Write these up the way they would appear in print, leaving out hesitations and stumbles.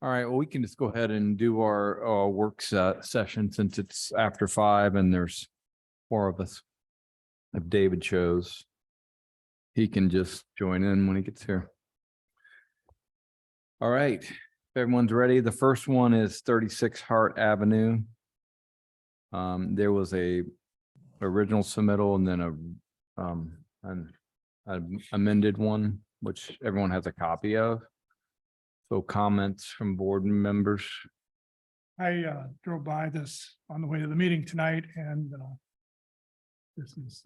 All right, well, we can just go ahead and do our work session since it's after 5 and there's 4 of us. If David shows, he can just join in when he gets here. All right, if everyone's ready, the first one is 36 Hart Avenue. There was a original submittal and then an amended one, which everyone has a copy of. So comments from board members. I drove by this on the way to the meeting tonight, and this is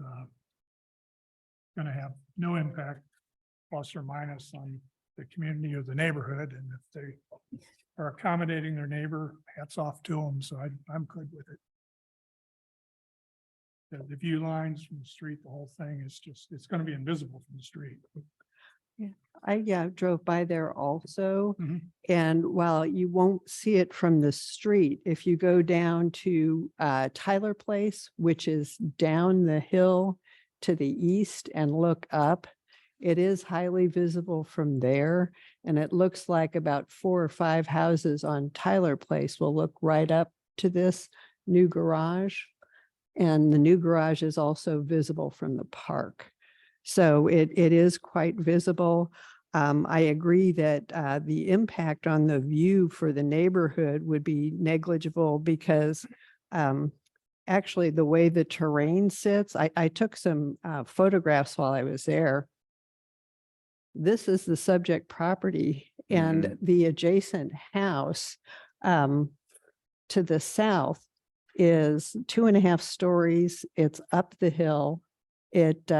going to have no impact, plus or minus, on the community or the neighborhood. And if they are accommodating their neighbor, hats off to them. So I'm good with it. The view lines from the street, the whole thing is just, it's going to be invisible from the street. I drove by there also. Mhm. And while you won't see it from the street, if you go down to Tyler Place, which is down the hill to the east and look up, it is highly visible from there. And it looks like about 4 or 5 houses on Tyler Place will look right up to this new garage. And the new garage is also visible from the park. So it is quite visible. I agree that the impact on the view for the neighborhood would be negligible because actually the way the terrain sits, I took some photographs while I was there. This is the subject property and the adjacent house to the south is 2.5 stories. It's up the hill. It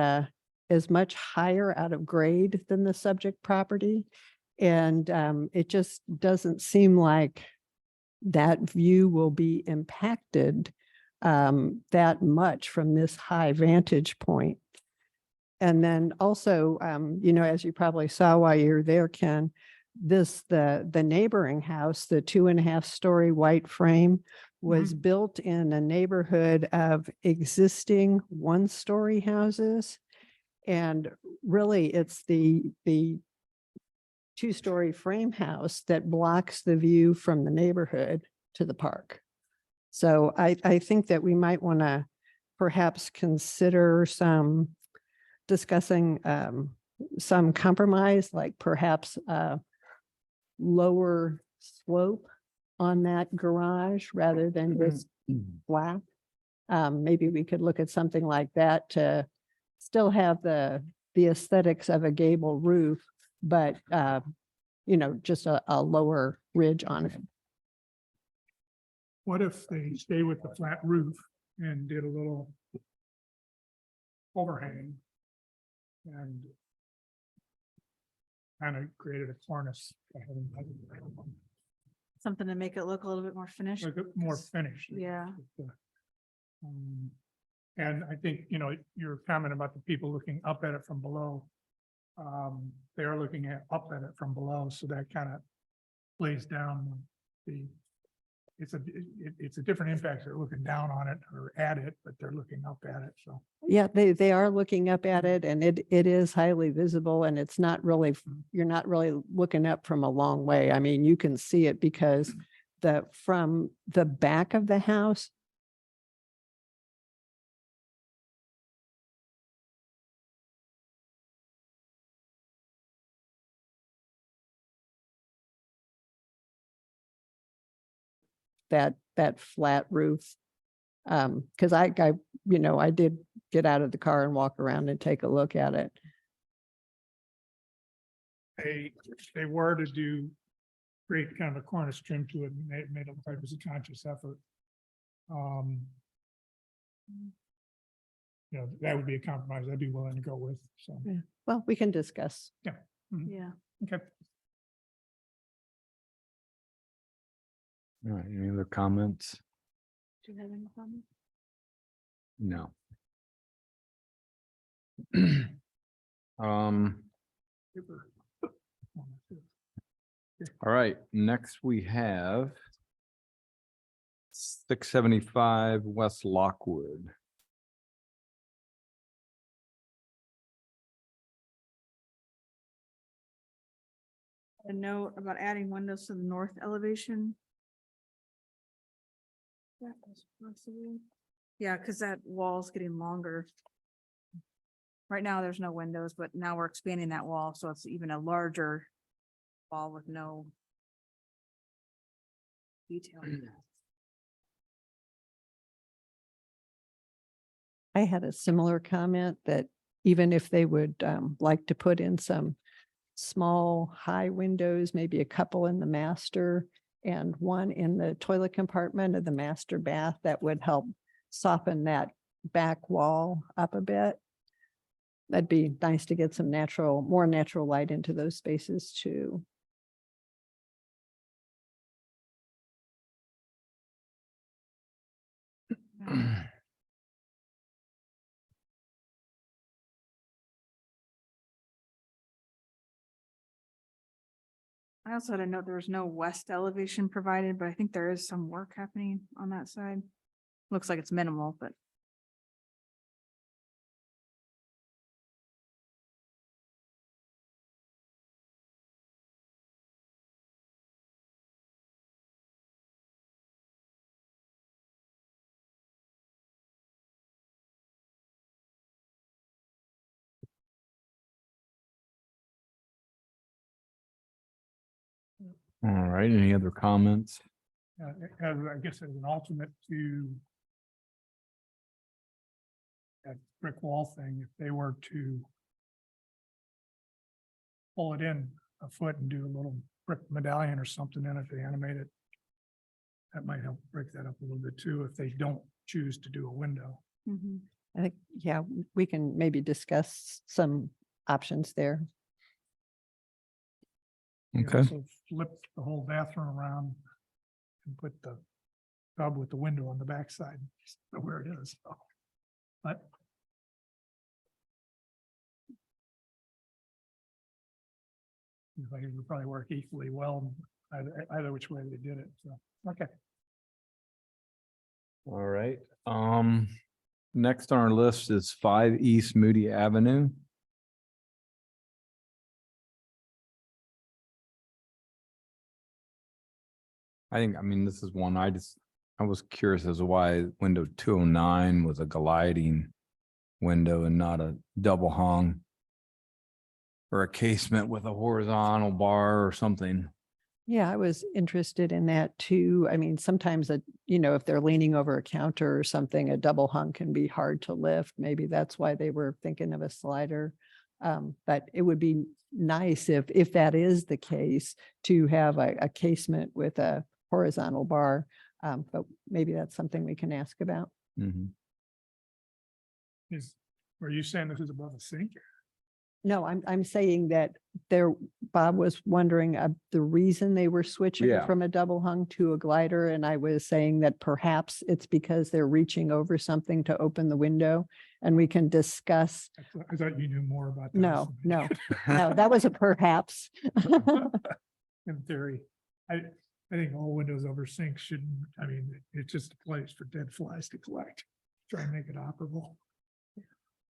is much higher out of grade than the subject property. And it just doesn't seem like that view will be impacted that much from this high vantage point. And then also, you know, as you probably saw while you were there, Ken, the neighboring house, the 2.5 story white frame, was built in a neighborhood of existing 1-story houses. And really, it's the 2-story frame house that blocks the view from the neighborhood to the park. So I think that we might want to perhaps consider discussing some compromise, like perhaps a lower slope on that garage rather than just flat. Maybe we could look at something like that to still have the aesthetics of a gable roof, but you know, just a lower ridge on it. What if they stay with the flat roof and did a little overhang and kind of created a cornice? Something to make it look a little bit more finished. Like more finished. Yeah. And I think, you know, your comment about the people looking up at it from below, they are looking up at it from below, so that kind of lays down it's a different impact. They're looking down on it or at it, but they're looking up at it, so. Yeah, they are looking up at it, and it is highly visible, and it's not really, you're not really looking up from a long way. I mean, you can see it because from the back of the house, that flat roof. Because I you know, I did get out of the car and walk around and take a look at it. They were to create kind of a cornice trim to it, and made it look like it was a conscious effort. You know, that would be a compromise I'd be willing to go with, so. Yeah. Well, we can discuss. Yeah. Okay. All right, any other comments? Do you have any comments? No. All right, next we have 675 West Lockwood. a note about adding windows to the north elevation. That was possible. Yeah, because that wall's getting longer. Right now, there's no windows, but now we're expanding that wall, so it's even a larger wall with no detail. I had a similar comment that even if they would like to put in some small, high windows, maybe a couple in the master and one in the toilet compartment of the master bath, that would help soften that back wall up a bit. That'd be nice to get some more natural light into those spaces too. I also had a note, there was no west elevation provided, but I think there is some work happening on that side. Looks like it's minimal, but. All right, any other comments? As, I guess as an alternate to that brick wall thing, if they were to pull it in a foot and do a little brick medallion or something in it to animate it, that might help break that up a little bit too, if they don't choose to do a window. I think, yeah, we can maybe discuss some options there. You Okay. also flip the whole bathroom around and put the tub with the window on the backside where it is. So, but I think it would probably work equally well either which way they did it. So, okay. All right, next on our list is 5 East Moody Avenue. I mean, this is one I was curious as to why window 209 was a gliding window and not a double hung or a casement with a horizontal bar or something. Yeah, I was interested in that too. I mean, sometimes if they're leaning over a counter or something, a double hung can be hard to lift. Maybe that's why they were thinking of a slider. But it would be nice if that is the case, to have a casement with a horizontal bar. But maybe that's something we can ask about. Mhm. Were you saying this is above a sink? No, I'm saying that Bob was wondering the reason they were switching Yeah. from a double hung to a glider. And I was saying that perhaps it's because they're reaching over something to open the window, and we can discuss. I thought you knew more about that. No, that was a perhaps. In theory, I think all windows over sinks shouldn't, I mean, it's just a place for dead flies to collect. Try and make it operable.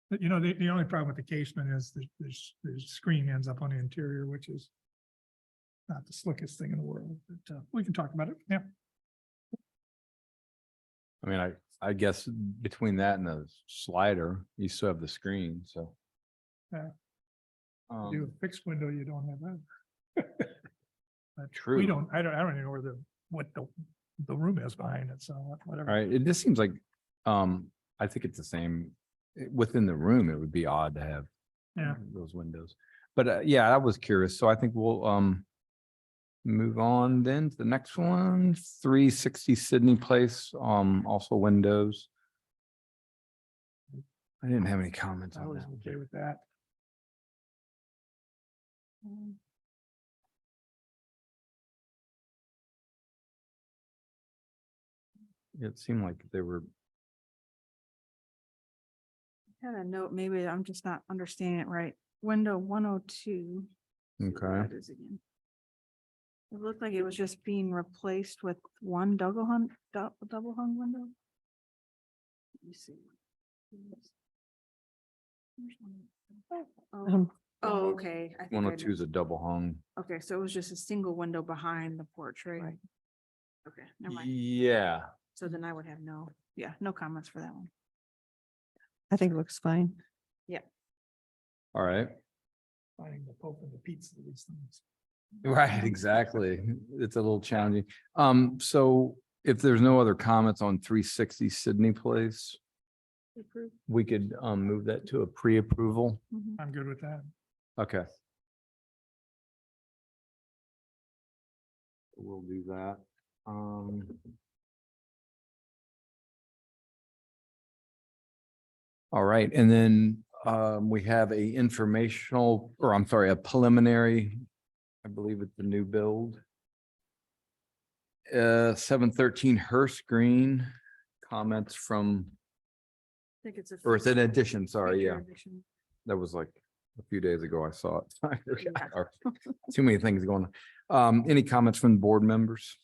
But the only problem with the casement is the screen ends up on the interior, which is not the slickest thing in the world, but we can talk about it. Yeah. I mean, I guess between that and the slider, you still have the screen, so. Yeah. Do a fixed window, you don't have that. But True. We don't, I don't even know what the room is behind it, so whatever. All right, it just seems like, I think it's the same, within the room, it would be odd to have Yeah. those windows. But yeah, I was curious, so I think we'll move on then to the next one, 360 Sydney Place, also windows. I didn't have any comments I on was that. okay with that. It seemed like they were, Had a note, maybe I'm just not understanding it right. Window 102. Let's see where Okay. that is again. It looked like it was just being replaced with one double hung window. Let me see. Where's one? Oh, Oh, okay. I think I 102 is know. a double hung. Okay, so it was just a single window behind the porch, right? Right. Okay, never mind. Yeah. So then I would have no, yeah, no comments for that one. I think it looks fine. All right. Finding the Pope and the pizza, these things. Right, exactly. It's a little challenging. So if there's no other comments on 360 Sydney Place, Approved. we could move that to a pre-approval. Mhm. I'm good with that. Okay. We'll do that. All right, and then we have a informational, or I'm sorry, a preliminary, I believe it's the new build. 713 Hearst Green, comments from, I think it's a. or it's an future- addition, sorry, future yeah. addition. That was like a few days ago I saw it. I forgot. Yeah. Or too many things going on. Any comments from the board members?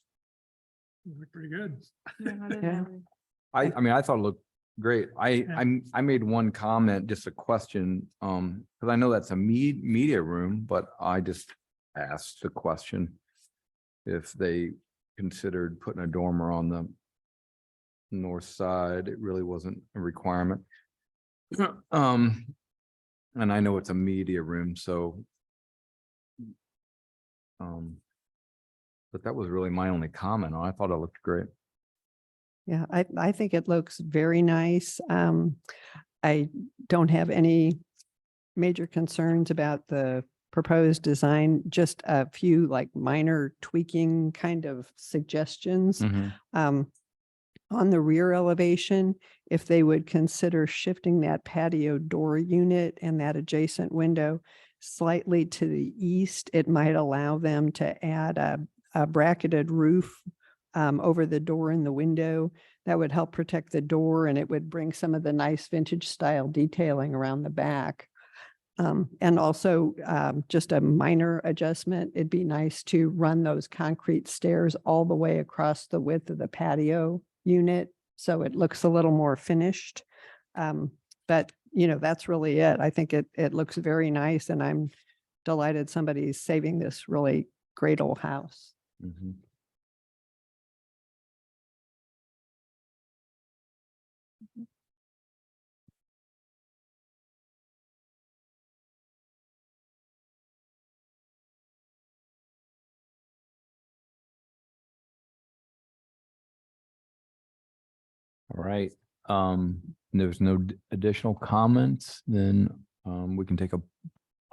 Look pretty good. Yeah, I didn't Yeah. have any. I mean, I thought it looked great. Yeah. I made one comment, just a question, because I know that's a media room, but I just asked the question if they considered putting a dormer on the north side. It really wasn't a requirement. And I know it's a media room, so but that was really my only comment. I thought it looked great. Yeah, I think it looks very nice. I don't have any major concerns about the proposed design, just a few like minor tweaking kind of suggestions. On the rear elevation, if they would consider shifting that patio door unit and that adjacent window slightly to the east, it might allow them to add a bracketed roof over the door and the window. That would help protect the door, and it would bring some of the nice vintage style detailing around the back. And also just a minor adjustment. It'd be nice to run those concrete stairs all the way across the width of the patio unit, so it looks a little more finished. But that's really it. I think it looks very nice, and I'm delighted somebody's saving this really great old house. Mhm. All right, there's no additional comments, then we can take a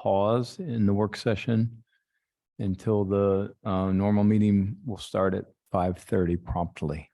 pause in the work session until the normal meeting will start at 5:30 promptly.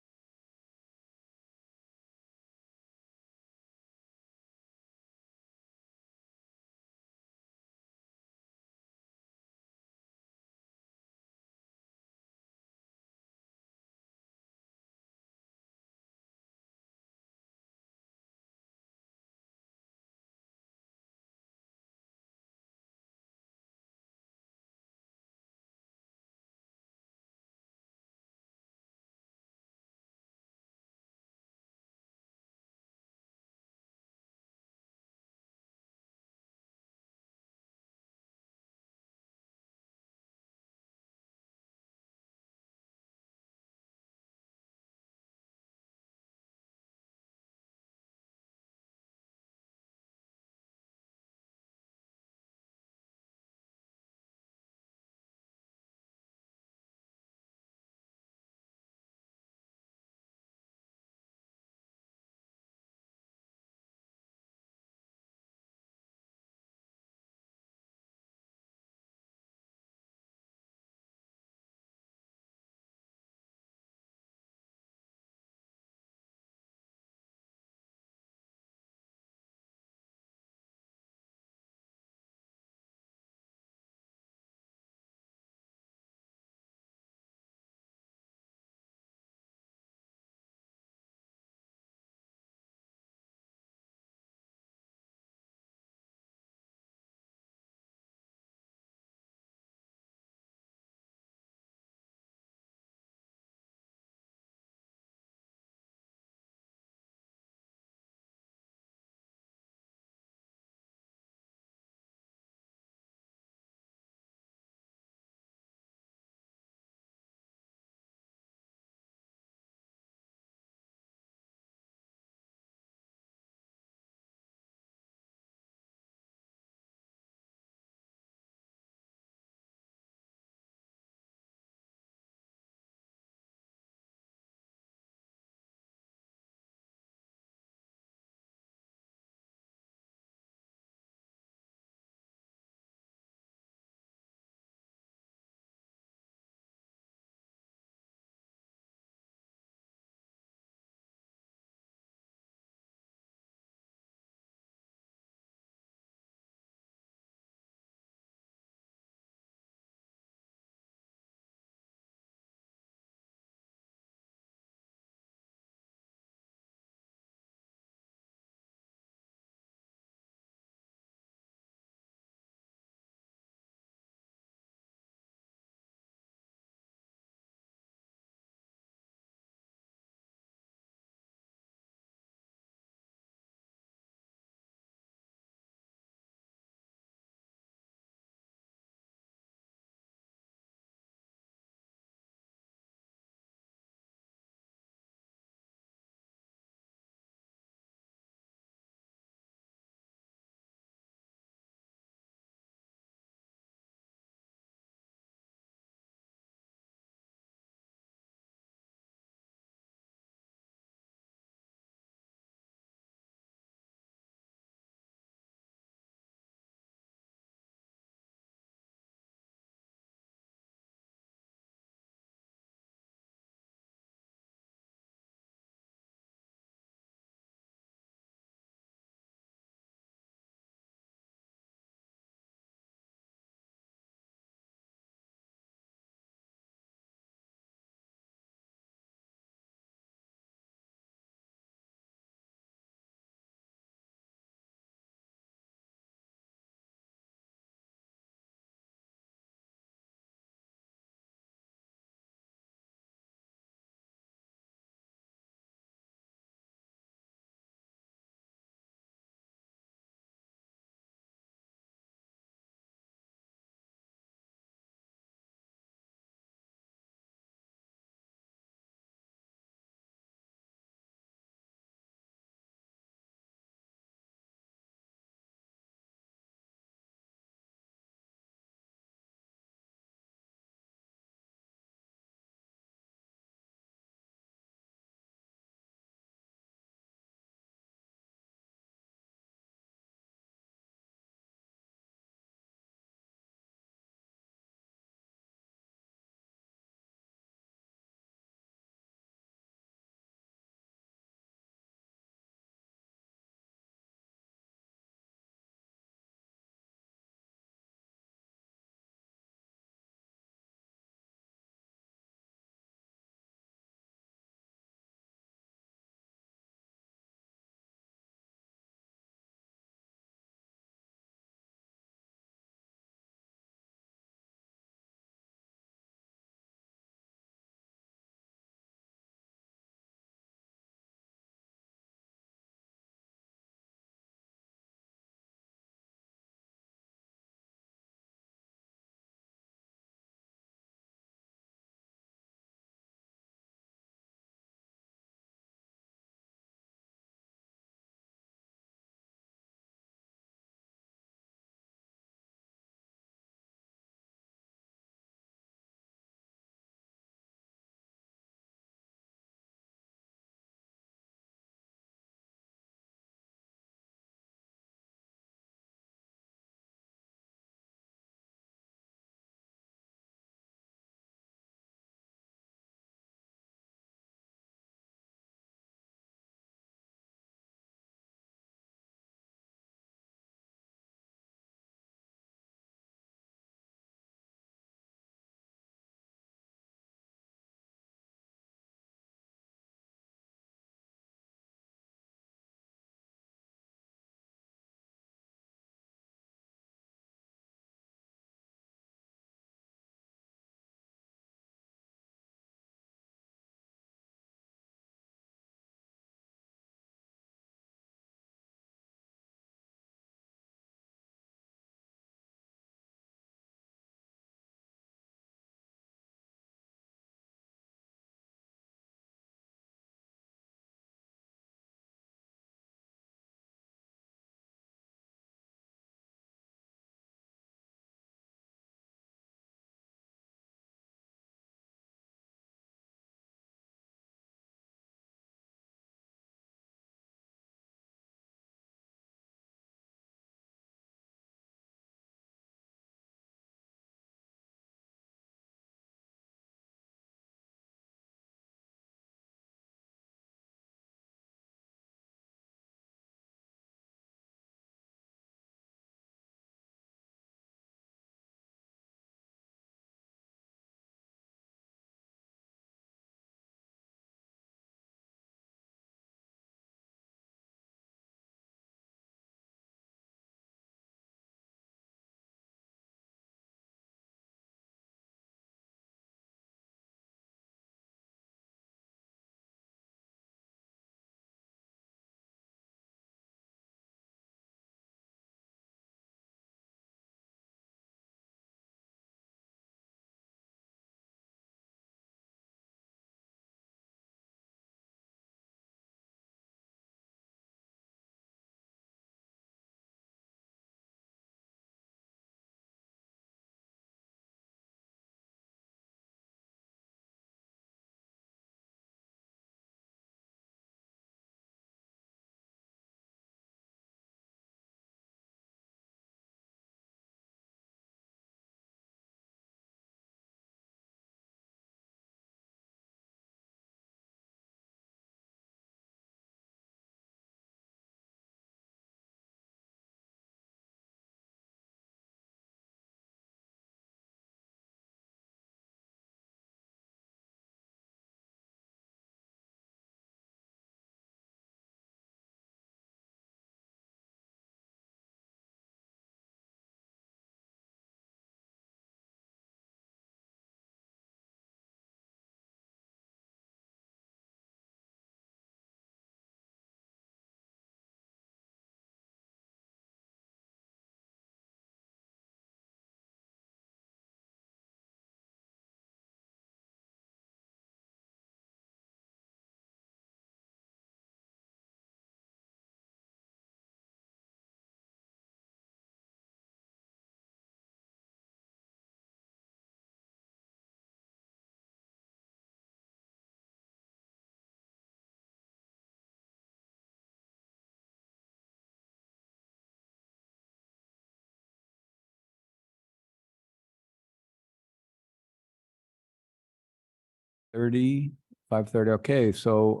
5:30. Okay, so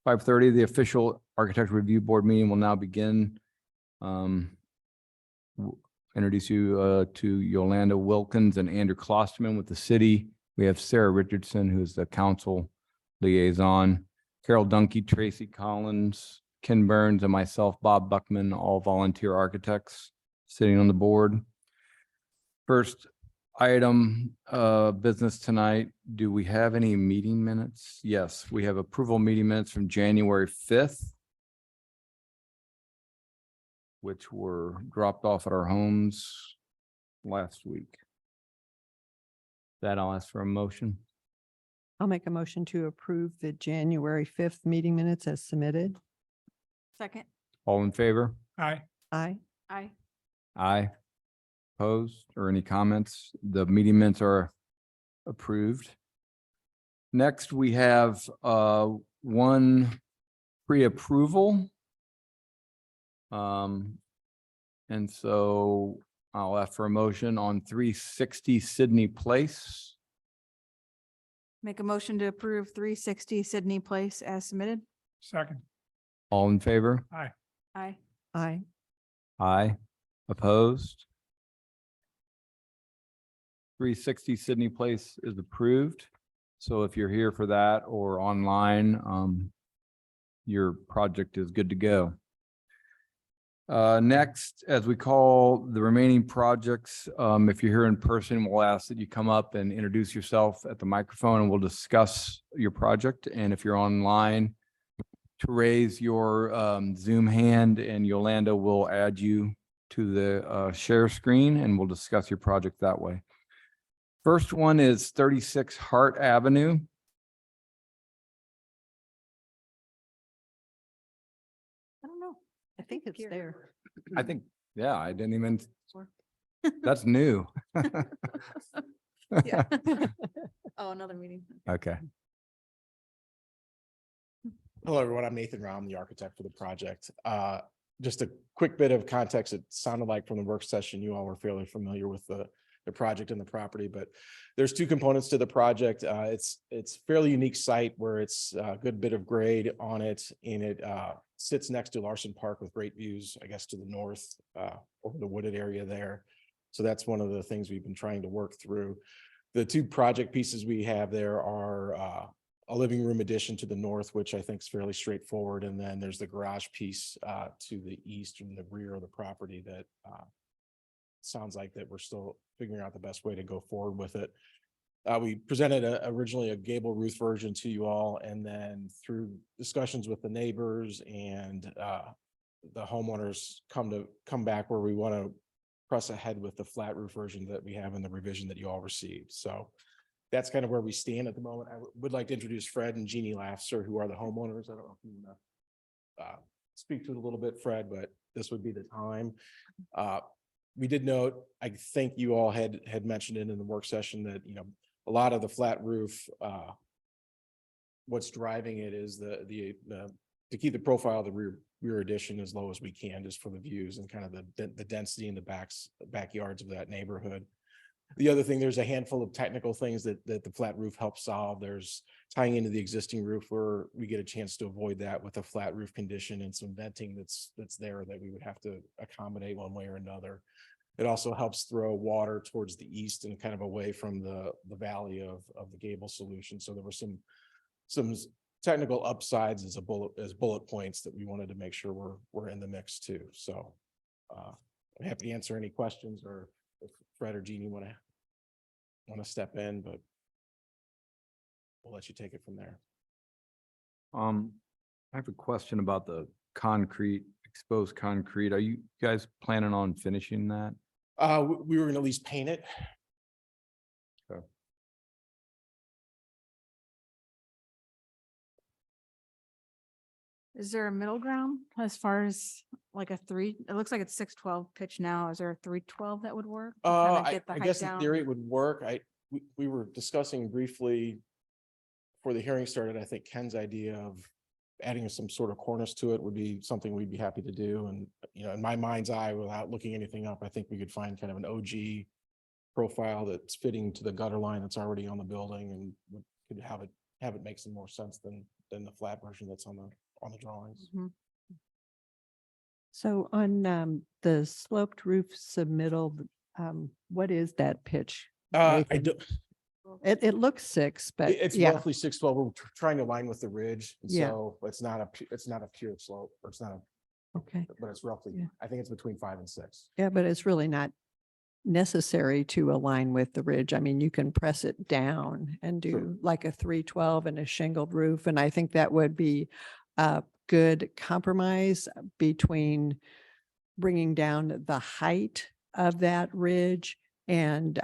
5:30, the official architecture review board meeting will now begin. Introduce you to Yolanda Wilkins and Andrew Klosterman with the city. We have Sarah Richardson, who's the council liaison, Carol Dunkey, Tracy Collins, Ken Burns, and myself, Bob Buckman, all volunteer architects sitting on the board. First item, business tonight. Do we have any meeting minutes? Yes, we have approval meeting minutes from January 5th, which were dropped off at our homes last week. That I'll ask for a motion. I'll make a motion to approve the January 5th meeting minutes as submitted. Second. All in favor? Aye. Aye. Aye. Aye. Opposed or any comments? The meeting minutes are approved. Next, we have one pre-approval. And so I'll ask for a motion on 360 Sydney Place. Make a motion to approve 360 Sydney Place as submitted. Second. All in favor? Aye. Aye. Aye. Aye. Opposed? 360 Sydney Place is approved. So if you're here for that or online, your project is good to go. Next, as we call the remaining projects, if you're here in person, we'll ask that you come up and introduce yourself at the microphone and we'll discuss your project. And if you're online, to raise your Zoom hand and Yolanda will add you to the share screen and we'll discuss your project that way. First one is 36 Hart Avenue. I don't know. I think it's Here. there. I think, yeah, I didn't even, Sure. that's new. Yeah. Oh, another meeting. Okay. Hello, everyone. I'm Nathan Raum, the architect for the project. Just a quick bit of context. It sounded like from the work session, you all were fairly familiar with the project and the property, but there's two components to the project. It's fairly unique site where it's a good bit of grade on it, and it sits next to Larson Park with great views, I guess, to the north over the wooded area there. So that's one of the things we've been trying to work through. The two project pieces we have there are a living room addition to the north, which I think is fairly straightforward. And then there's the garage piece to the east and the rear of the property that sounds like that we're still figuring out the best way to go forward with it. We presented originally a gable roof version to you all, and then through discussions with the neighbors and the homeowners come back where we want to press ahead with the flat roof version that we have in the revision that you all received. So that's kind of where we stand at the moment. I would like to introduce Fred and Jeannie Lafser, who are the homeowners. I don't know if you want to speak to it a little bit, Fred, but this would be the time. We did note, I think you all had mentioned it in the work session that, you know, a lot of the flat roof, what's driving it is the to keep the profile of the rear addition as low as we can, just for the views and kind of the density in the backyards of that neighborhood. The other thing, there's a handful of technical things that the flat roof helps solve. There's tying into the existing roof where we get a chance to avoid that with a flat roof condition and some venting that's there that we would have to accommodate one way or another. It also helps throw water towards the east and kind of away from the valley of the gable solution. So there were some technical upsides as bullet points that we wanted to make sure we're in the mix too. So I'm happy to answer any questions, or if Fred or Jeannie want to step in, but we'll let you take it from there. I have a question about the concrete, exposed concrete. Are you guys planning on finishing that? We were going to at least paint it. Is there a middle ground as far as like a it looks like it's 612 pitch now. Is there a 312 that would work? to kinda I get the height guess in down? theory it would work. We were discussing briefly before the hearing started. I think Ken's idea of adding some sort of cornice to it would be something we'd be happy to do. And, you know, in my mind's eye, without looking anything up, I think we could find kind of an OG profile that's fitting to the gutter line that's already on the building and would could have it make some more sense than the flat version that's on the drawings. Mhm. So on the sloped roof submittal, what is that pitch? I Nathan? do, It looks 6, but it's yeah, roughly 612. We're trying to align with the ridge. And Yeah. so it's not a pure slope, or it's not a, okay. but it's roughly, Yeah. I think it's between 5 and 6. Yeah, but it's really not necessary to align with the ridge. I mean, you can press it down and True. do like a 312 and a shingled roof. And I think that would be a good compromise between bringing down the height of that ridge and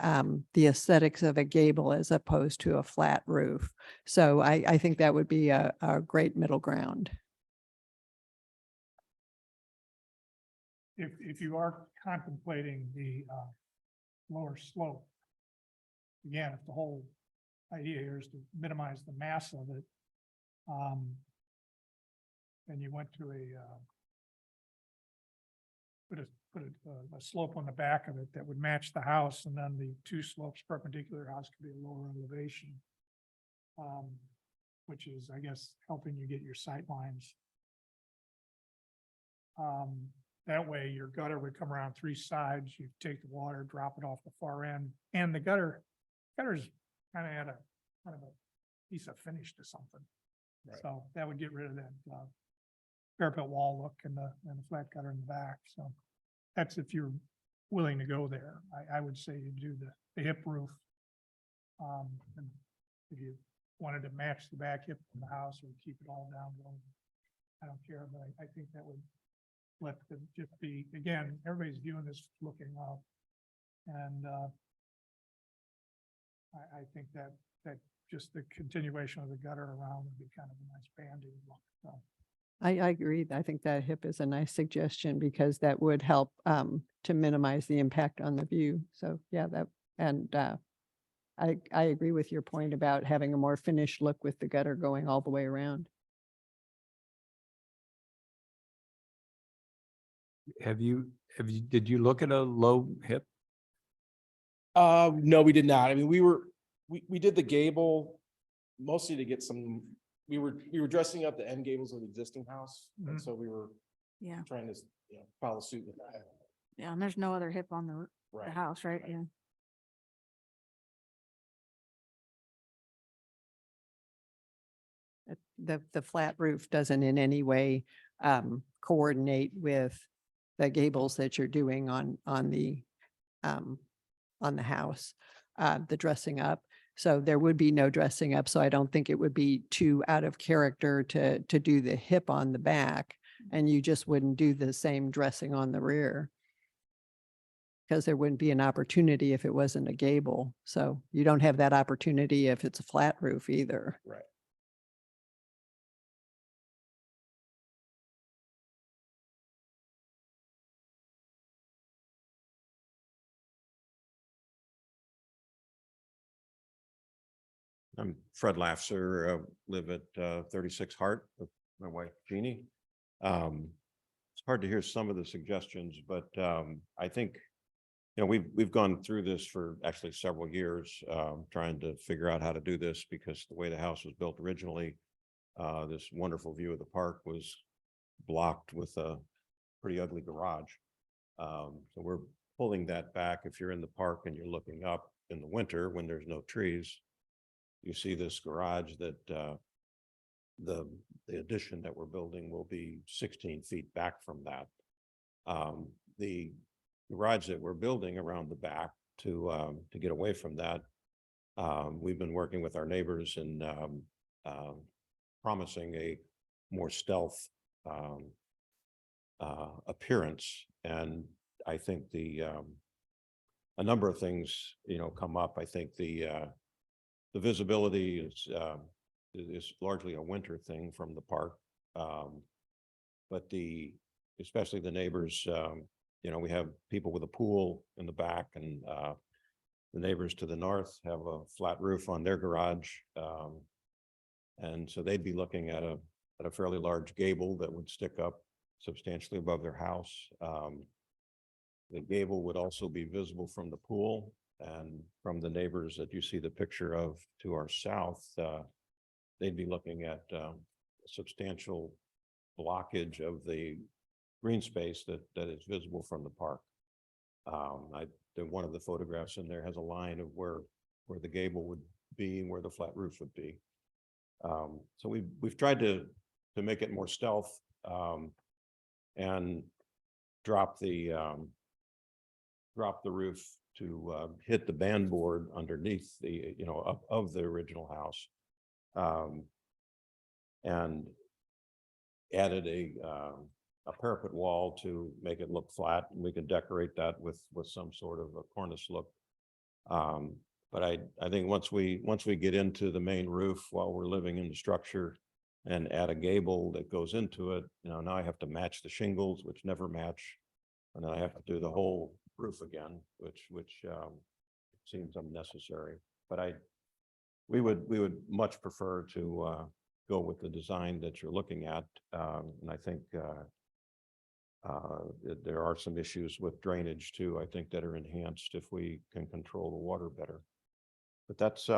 the aesthetics of a gable as opposed to a flat roof. So I think that would be a great middle ground. If you are contemplating the lower slope, again, if the whole idea here is to minimize the mass of it, and you went to put a slope on the back of it that would match the house, and then the two slopes perpendicular house could be a lower elevation, which is, I guess, helping you get your sight lines. That way your gutter would come around 3 sides, you take the water, drop it off the far end, and the gutter's kind of at a piece of finish to something. Right. So that would get rid of that parapet wall look and the flat gutter in the back. So that's if you're willing to go there. I would say you do the hip roof. And if you wanted to match the back hip of the house or keep it all down, I don't care, but I think that would let them just be, again, everybody's viewing this looking up. And I think that just the continuation of the gutter around would be kind of a nice banding look. So. I agree. I think that hip is a nice suggestion because that would help to minimize the impact on the view. So yeah, I agree with your point about having a more finished look with the gutter going all the way around. Did you look at a low hip? No, we did not. I mean, we did the gable mostly to get some, we were dressing up the end gables of the existing house. And Mhm. so we were Yeah, trying to, follow suit with that. yeah, and there's no other hip on the Right. house, right? Yeah. The flat roof doesn't in any way coordinate with the gables that you're doing on the house, the dressing up. So there would be no dressing up. So I don't think it would be too out of character to do the hip on the back, and you just wouldn't do the same dressing on the rear. Because there wouldn't be an opportunity if it wasn't a gable. So you don't have that opportunity if it's a flat roof either. Right. I'm Fred Lafser, live at 36 Hart with my wife Jeannie. It's hard to hear some of the suggestions, but I think, we've gone through this for actually several years, trying to figure out how to do this because the way the house was built originally, this wonderful view of the park was blocked with a pretty ugly garage. So we're pulling that back. If you're in the park and you're looking up in the winter when there's no trees, you see this garage that the addition that we're building will be 16 feet back from that. The garage that we're building around the back to get away from that, we've been working with our neighbors and promising a more stealth appearance. And I think a number of things, come up. I think the visibility is largely a winter thing from the park. But especially the neighbors, we have people with a pool in the back, and the neighbors to the north have a flat roof on their garage. And so they'd be looking at a fairly large gable that would stick up substantially above their house. The gable would also be visible from the pool. And from the neighbors that you see the picture of to our south, they'd be looking at substantial blockage of the green space that is visible from the park. One of the photographs in there has a line of where the gable would be and where the flat roof would be. So we've tried to make it more stealth, and drop the roof to hit the band board underneath the, of the original house. And added a parapet wall to make it look flat, and we can decorate that with some sort of a cornice look. But I think once we get into the main roof while we're living in the structure and add a gable that goes into it, now I have to match the shingles, which never match. And then I have to do the whole roof again, which seems unnecessary. But we would much prefer to go with the design that you're looking at. And I think there are some issues with drainage too, I think, that are enhanced if we can control the water better. But that's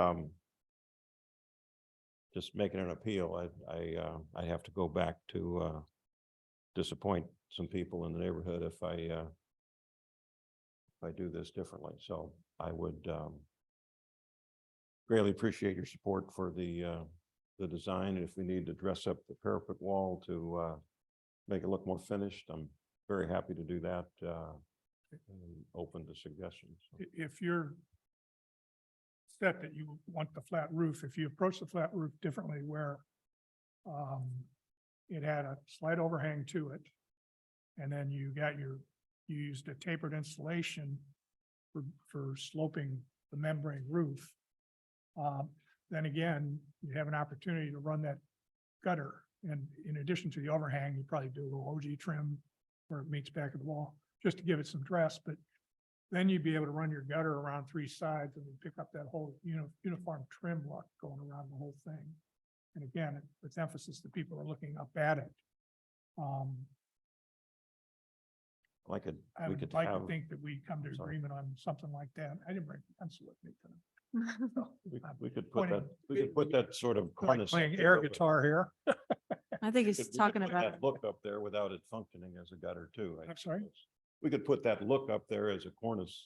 just making an appeal. I have to go back to disappoint some people in the neighborhood if I do this differently. So I would greatly appreciate your support for the design. If we need to dress up the parapet wall to make it look more finished, I'm very happy to do that. And open to suggestions. If you're set that you want the flat roof, if you approach the flat roof differently where it had a slight overhang to it, and then you used a tapered insulation for sloping the membrane roof, then again, you have an opportunity to run that gutter. And in addition to the overhang, you probably do a little OG trim where it meets back of the wall, just to give it some dress. But then you'd be able to run your gutter around three sides and pick up that whole, uniform trim look going around the whole thing. And again, with emphasis that people are looking up at it. I I we would could like to have, think that we come to Sorry. agreement on something like that. I didn't bring a pencil with me tonight. So, we could put pointing- that, we could put that sort of Like cornice. up playing there, air but guitar here. I think we he's could- we talking could put about, that Look up there without it functioning as a gutter too. I I'm sorry? suppose. We could put that look up there as a cornice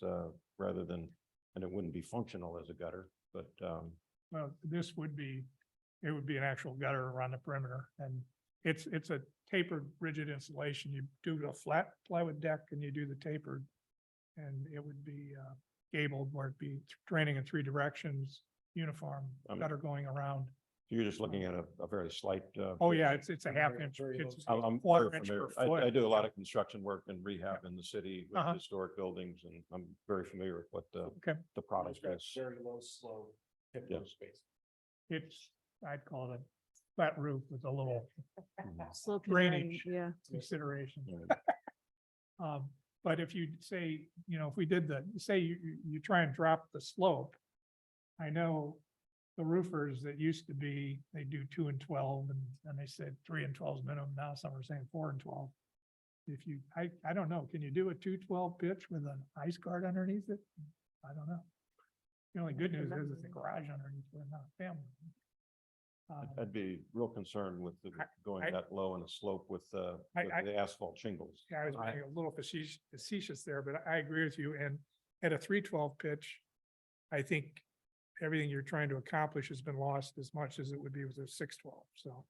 rather than, and it wouldn't be functional as a gutter, but Well, this would be, it would be an actual gutter around the perimeter, and it's a tapered rigid insulation. You do a flat plywood deck and you do the tapered. And it would be gabled where it'd be draining in three directions, uniform gutter going around. you're just looking at a very slight. Oh, yeah, it's a half inch. It's I'm quarter very inch familiar. per foot. I do a lot of construction work and rehab in the city with Uh-huh. historic buildings, and I'm very familiar with what Okay, the product is. Very low, slow, hip Yeah. space. it's, I'd call it a flat roof with a little Mhm. slope drainage. yeah. consideration. Yeah. But if you say, if we did say you try and drop the slope, I know the roofers that used to be, they do 2 and 12 and they said 3 and 12 is minimum. Now some are saying 4 and 12. If you, I don't know, can you do a 212 pitch with an ice guard underneath it? I don't know. The only good news is it's a garage underneath, we're not a family. I'd be real concerned with I- going that low in a slope with the asphalt shingles. Yeah, I was being a little facetious there, but I agree with you. And at a 312 pitch, I think everything you're trying to accomplish has been lost as much as it would be with a 612. So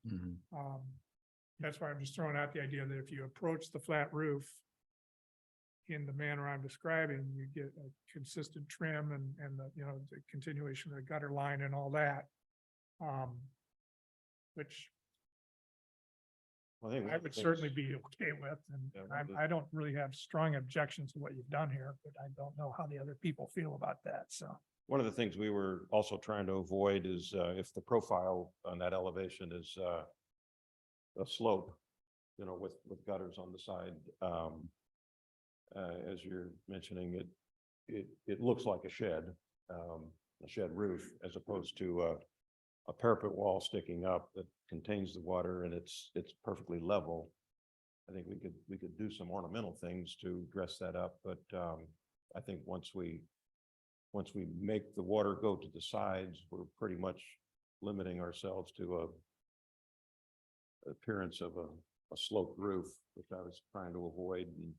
that's why I'm just throwing out the idea that if you approach the flat roof in the manner I'm describing, you get a consistent trim and the continuation of the gutter line and all that. Which I think one I of the would things- certainly be okay with, and Yeah, one of the- I don't really have strong objections to what you've done here, but I don't know how the other people feel about that, so. One of the things we were also trying to avoid is if the profile on that elevation is a slope, with gutters on the side. As you're mentioning, it looks like a shed roof, as opposed to a parapet wall sticking up that contains the water and it's perfectly level. I think we could do some ornamental things to dress that up, but I think once we once we make the water go to the sides, we're pretty much limiting ourselves to a appearance of a sloped roof, which I was trying to avoid. And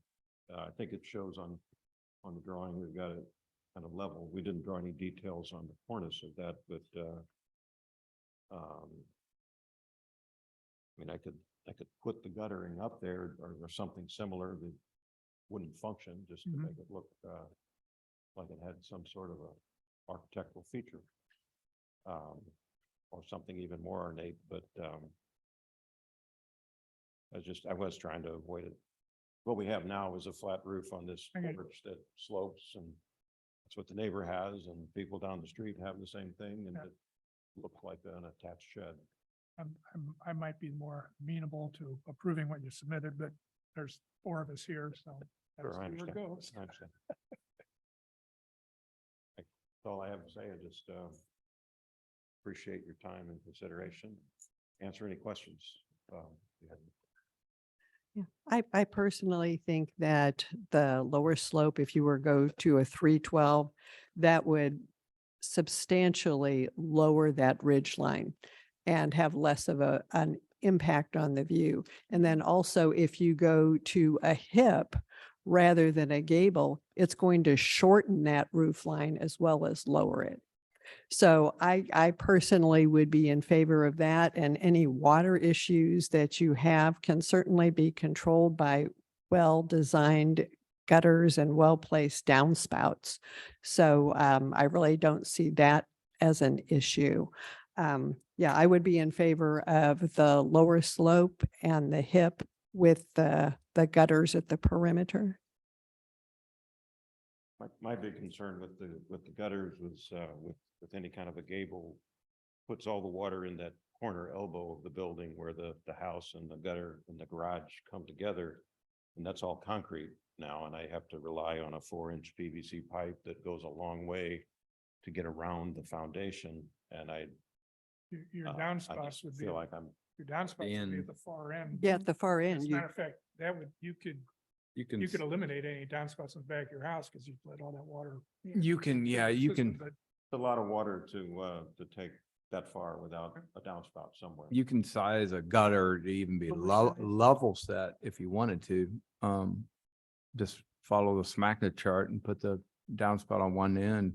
I think it shows on the drawing, we've got it kind of level. We didn't draw any details on the cornice of that, but I mean, I could put the guttering up there or something similar that wouldn't function, just to Mhm. make it look like it had some sort of a architectural feature. Or something even more ornate, but I was trying to avoid it. What we have now is a flat roof on this Okay. porch that slopes, and that's what the neighbor has, and people down the street have the same thing, and Yeah. it looked like an attached shed. I might be more amenable to approving what you submitted, but there's 4 of us here, so. Sure, that's I where it understand. goes. I understand. That's all I have to say. I just appreciate your time and consideration. Answer any questions. You had. Yeah, I personally think that the lower slope, if you were go to a 312, that would substantially lower that ridge line and have less of an impact on the view. And then also if you go to a hip rather than a gable, it's going to shorten that roof line as well as lower it. So I personally would be in favor of that, and any water issues that you have can certainly be controlled by well-designed gutters and well-placed downspouts. So I really don't see that as an issue. Yeah, I would be in favor of the lower slope and the hip with the gutters at the perimeter. My big concern with the gutters was with any kind of a gable, puts all the water in that corner elbow of the building where the house and the gutter and the garage come together. And that's all concrete now, and I have to rely on a 4-inch PVC pipe that goes a long way to get around the foundation. And Your I downspouts just would be, feel like I'm, your downspouts would be And- at the far end. Yeah, at the far As end, a you matter of fact, that would, you could You eliminate any downspouts in the back of your house because you've let all that water. you can, yeah, you System, can, But it's a lot of water to take that far without a downspout somewhere. you can size a gutter to even be Oversized. level set if you wanted to. Just follow the SMACNA chart and put the downspout on one end.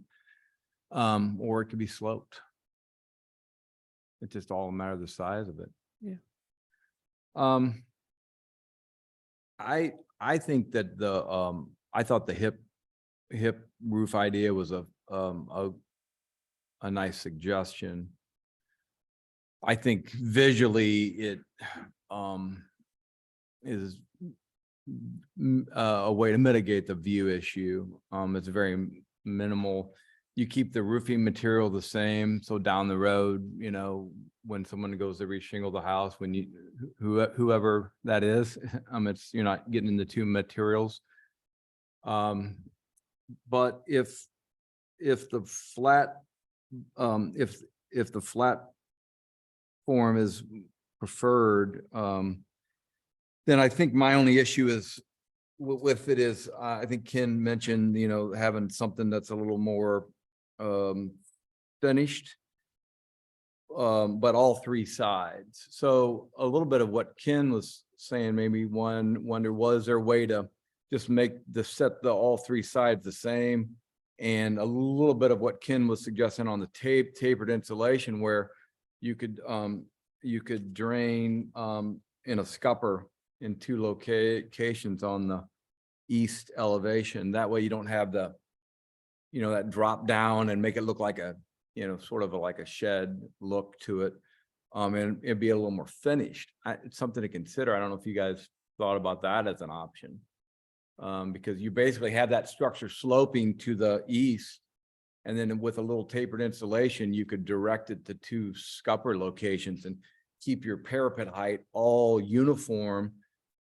Or it could be sloped. It's just all a matter of the size of it. Yeah. I think that I thought the hip roof idea was a nice suggestion. I think visually it is a way to mitigate the view issue. It's very minimal. You keep the roofing material the same, so down the road, when someone goes to reshingle the house, when whoever that is, you're not getting into two materials. But if the flat, if the flat form is preferred, then I think my only issue is with it is, I think Ken mentioned, having something that's a little more finished. But all 3 sides. So a little bit of what Ken was saying, maybe wonder, was there a way to just set all 3 sides the same? And a little bit of what Ken was suggesting on the tapered insulation, where you could drain in a scupper in 2 locations on the east elevation. That way you don't have the, that drop down and make it look like sort of like a shed look to it. And it'd be a little more finished. It's something to consider. I don't know if you guys thought about that as an option. Because you basically have that structure sloping to the east. And then with a little tapered insulation, you could direct it to 2 scupper locations and keep your parapet height all uniform.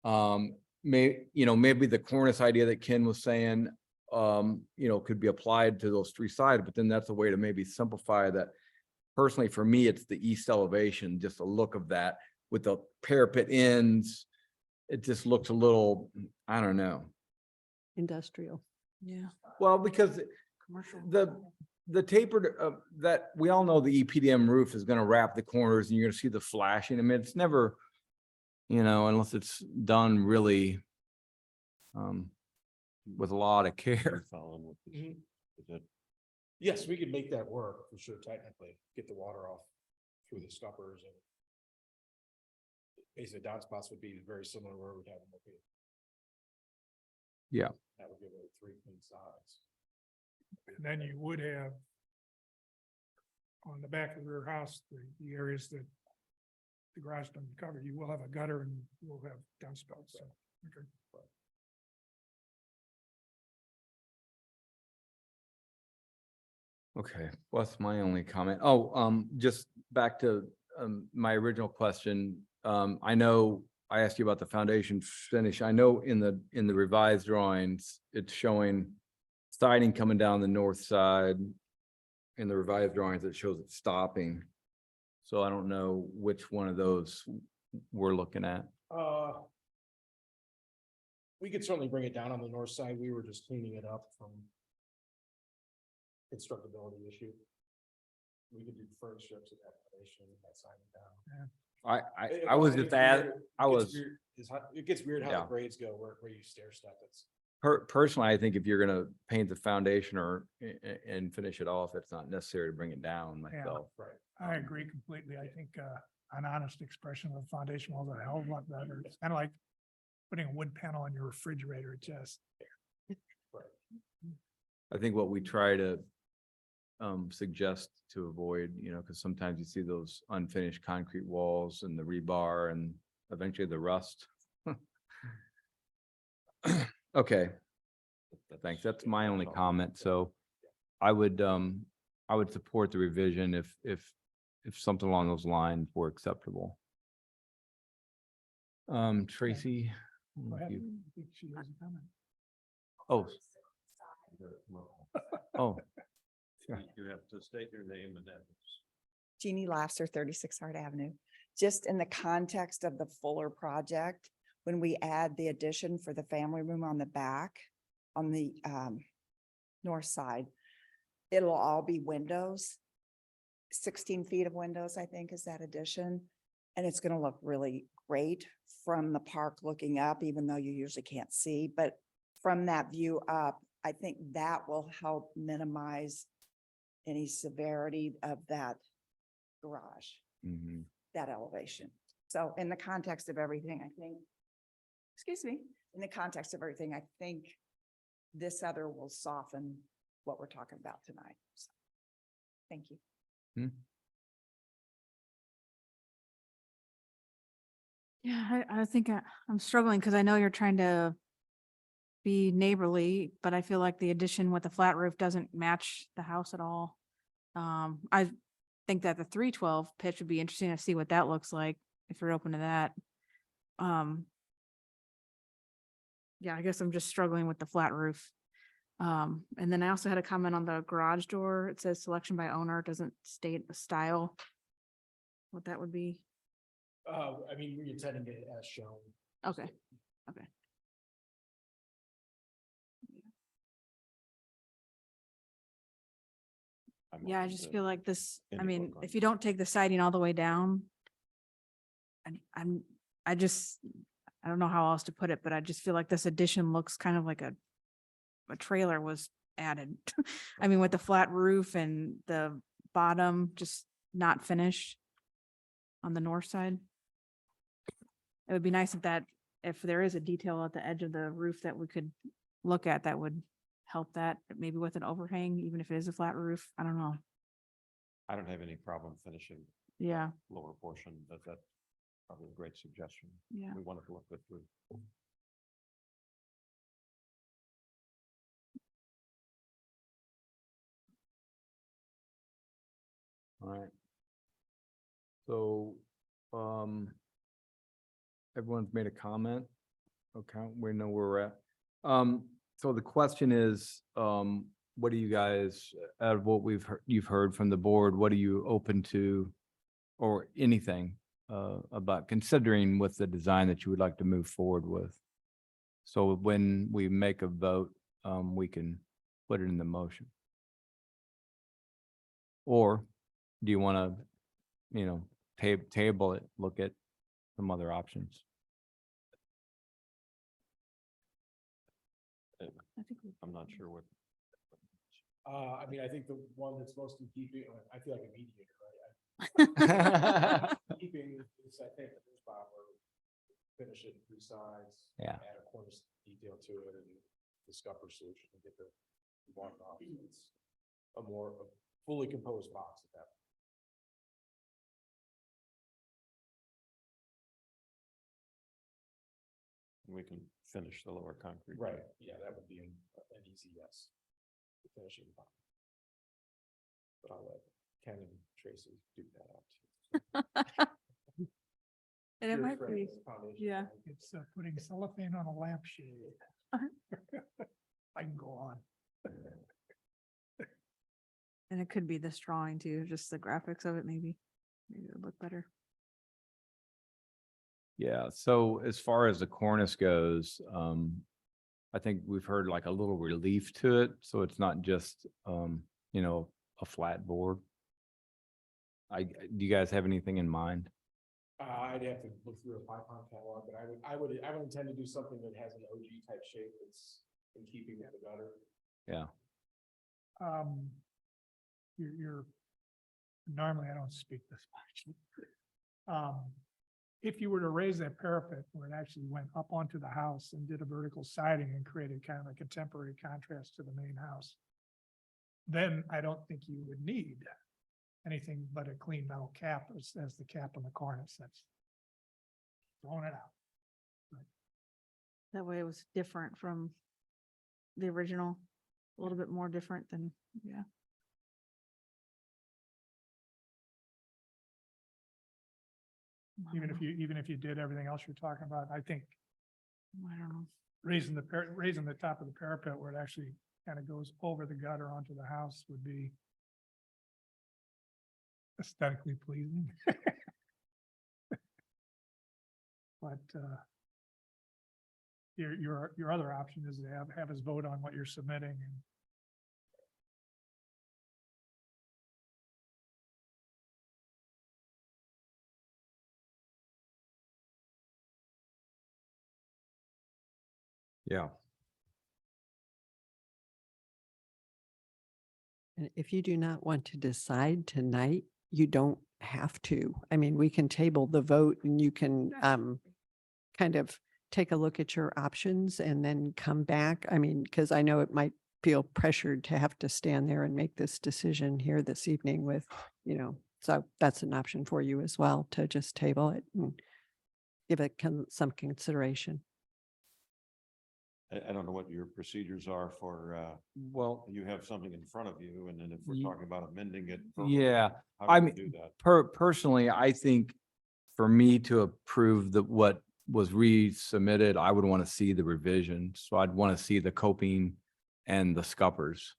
Maybe the cornice idea that Ken was saying, could be applied to those 3 sides, but then that's a way to maybe simplify that. Personally, for me, it's the east elevation, just the look of that with the parapet ends. It just looks a little, I don't know. Industrial. Yeah. Well, because commercial. The tapered, that, we all know the EPDM roof is gonna wrap the corners and you're gonna see the flashing. I mean, it's never, unless it's done really with a lot of care. Following with this, Mhm. is it- Yes, we could make that work for sure, technically, get the water off through the scuppers and basically downspouts would be very similar to where we have them located. Yeah. That would give it 3 clean sides. And then you would have on the back of the rear house, the areas that the garage doesn't cover, you will have a gutter and you'll have downspouts. So, okay. Okay, well, that's my only comment. Oh, just back to my original question. I know I asked you about the foundation finish. I know in the revised drawings, it's showing siding coming down the north side. In the revised drawings, it shows it stopping. So I don't know which one of those we're looking at. We could certainly bring it down on the north side. We were just cleaning it up from constructability issue. We could do firm strips of that foundation, that siding down. I was just at, I was. It gets weird how Yeah. the grades go where you stair step. It's Personally, I think if you're gonna paint the foundation or and finish it off, it's not necessary to bring it down myself. right. I agree completely. I think an honest expression of the foundation walls are a hell of a lot better. It's kind of like putting a wood panel on your refrigerator. It just, I think what we try to suggest to avoid, because sometimes you see those unfinished concrete walls and the rebar and eventually the rust. Okay, thanks. That's my only comment. So I would support the revision if something along those lines were acceptable. Tracy? I don't go know if ahead. you- I think she has a comment. Oh, oh, You have to state your name and address. Jeannie Lasser, 36 Hart Avenue. Just in the context of the Fuller project, when we add the addition for the family room on the back, on the north side, it'll all be windows. 16 feet of windows, I think, is that addition. And it's gonna look really great from the park looking up, even though you usually can't see. But from that view up, I think that will help minimize any severity of that garage, mhm. that elevation. So in the context of everything, I think, excuse me, in the context of everything, I think this other will soften what we're talking about tonight. So, thank you. Yeah, I think I'm struggling because I know you're trying to be neighborly, but I feel like the addition with the flat roof doesn't match the house at all. I think that the 312 pitch would be interesting to see what that looks like if you're open to that. Yeah, I guess I'm just struggling with the flat roof. And then I also had a comment on the garage door. It says selection by owner, it doesn't state the style. What that would be. I mean, we're intending it as shown. Okay, okay. I'm Yeah, I open just to feel like this, I any mean, look on if you don't take the siding all the way down. I don't know how else to put it, but I just feel like this addition looks kind of like a trailer was added. I mean, with the flat roof and the bottom just not finished on the north side. It would be nice if there is a detail at the edge of the roof that we could look at, that would help that, maybe with an overhang, even if it is a flat roof. I don't know. I don't have any problem finishing Yeah, lower portion, but that's probably a great suggestion. yeah. We wanted to look at through. All right. So, everyone's made a comment. Okay, we know where we're at. So the question is, what do you guys, out of what you've heard from the board, what are you open to? Or anything, about considering with the design that you would like to move forward with? So when we make a vote, we can put it in the motion. Or do you want to, table it, look at some other options? I think we- I'm not sure what. I mean, I think the one that's most in keeping, I feel like a mediator, right? Keeping is, I think, the spot where we finish it in 3 sides. Yeah. Add a cornice detail to it and the scupper solution and get the one off. It's a fully composed box at that. We can finish the lower concrete. Right, yeah, that would be an easy yes. The finishing box. But I'll let Ken and Tracy do that out. And it might be, yeah. It's putting cellophane on a lampshade. I can go on. and it could be this drawing too, just the graphics of it maybe. Maybe it would look better. Yeah, so as far as the cornice goes, I think we've heard like a little relief to it, so it's not just, a flat board. Do you guys have anything in mind? I'd have to look through a Python catalog, but I would intend to do something that has an OG type shape that's in keeping with the gutter. Yeah, You're, normally I don't speak this much. If you were to raise that parapet where it actually went up onto the house and did a vertical siding and created kind of a contemporary contrast to the main house, then I don't think you would need anything but a clean metal cap as the cap on the cornice. That's throwing it out. That way it was different from the original, a little bit more different than, yeah. Even if you did everything else you're talking about, I think I don't know. raising the top of the parapet where it actually kind of goes over the gutter onto the house would be aesthetically pleasing. But your other option is to have us vote on what you're submitting and yeah. And if you do not want to decide tonight, you don't have to. I mean, we can table the vote and you can kind of take a look at your options and then come back. I mean, because I know it might feel pressured to have to stand there and make this decision here this evening with, so that's an option for you as well, to just table it and give it some consideration. I don't know what your procedures are for, Well, you have something in front of you, and then if we're Ye- talking about amending it. yeah, How I do we mean, do that? personally, I think for me to approve what was resubmitted, I would want to see the revisions. So I'd want to see the coping and the scuppers.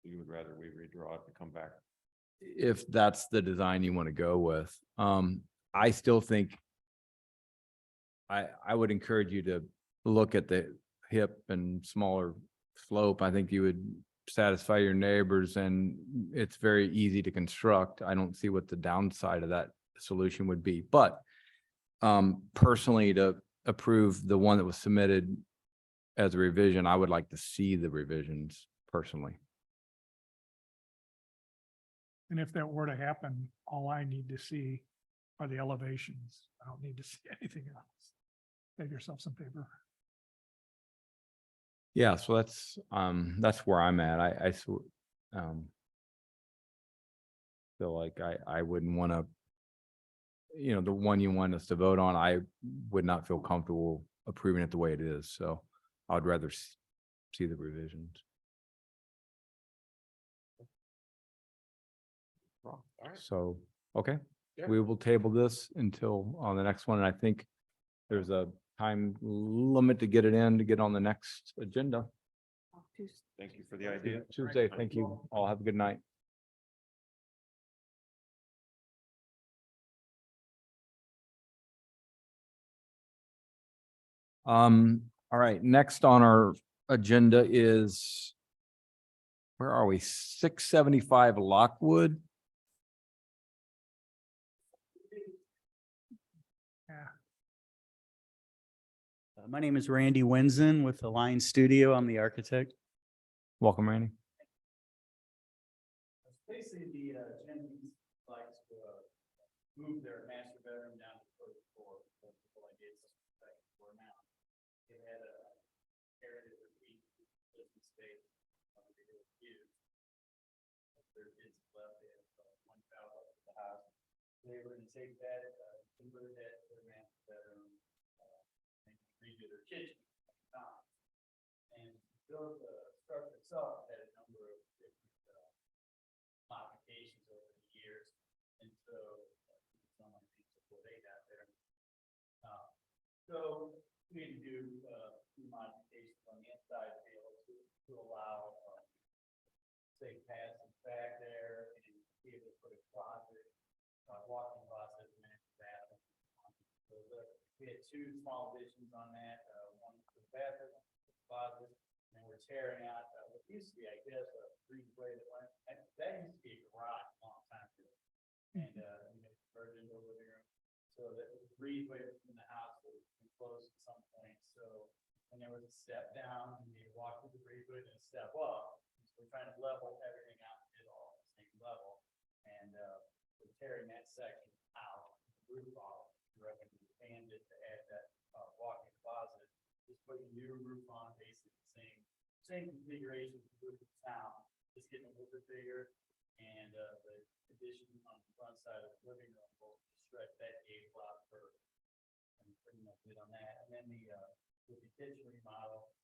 You would rather we redraw it and come back? If that's the design you want to go with. I still think I would encourage you to look at the hip and smaller slope. I think you would satisfy your neighbors and it's very easy to construct. I don't see what the downside of that solution would be, but personally, to approve the one that was submitted as a revision, I would like to see the revisions personally. and if that were to happen, all I need to see are the elevations. I don't need to see anything else. Save yourself some paper. Yeah, so that's where I'm at. I feel like I wouldn't want to, the one you want us to vote on, I would not feel comfortable approving it the way it is. So I'd rather see the revisions. All right. So, okay, Yeah. we will table this until on the next one. And I think there's a time limit to get it in to get on the next agenda. Thank you for the idea. Tuesday. Thank you. All have a good night. All right, next on our agenda is where are we? 675 Lockwood? Yeah. My name is Randy Winzen with Alliance Studio. I'm the architect. Welcome, Randy. Basically, the Genovese likes to move their master bedroom down to the first floor. That's the whole idea, it's the second floor now. They had a area that we living space they were used. Their kids left, they had one child up at the house. They were gonna take that, convert that to their master bedroom, and redo their kitchen. And build the structure itself had a number of different modifications over the years. And so some of the things before they got there. So we had to do some modifications on the inside to be able to allow safe passage back there and be able to put a closet, walk-in closet, and master bathroom. So we had two small additions on that, one for the bathroom, one for the closet, and we're tearing out what used to be, I guess, a breezeway that went, that used to be a garage a long time ago. And, we had converted into a living room, so that the breezeway in the house was enclosed at some point, so when there was a step down, and you walk through the breezeway and a step up, so we're trying to level everything out, and get all at the same level, and, we're tearing that section out, the roof off, we're going to expand it to add that, walk-in closet, just putting new roof on, basically the same configuration as the roof now, just getting a little bit bigger. And the addition on the front side of the living room will stretch that gable out further. And pretty much it on that. And then with the kitchen remodel,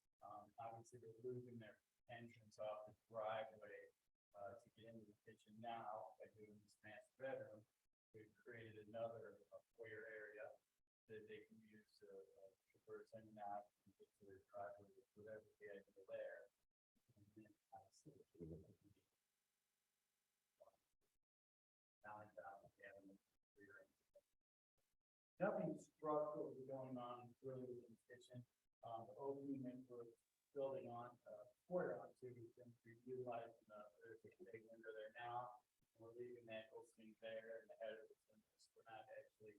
obviously they're losing their entrance off the driveway to get into the kitchen now by doing this master bedroom. We've created another foyer area that they can use to traverse in and out and get to their driveway with whatever they had to go there. And then obviously nothing structural is going on really with the kitchen. The opening that we're building on, quarter on to, we're utilizing, there's a big window there now. We're leaving that opening there and the head of the windows. We're not actually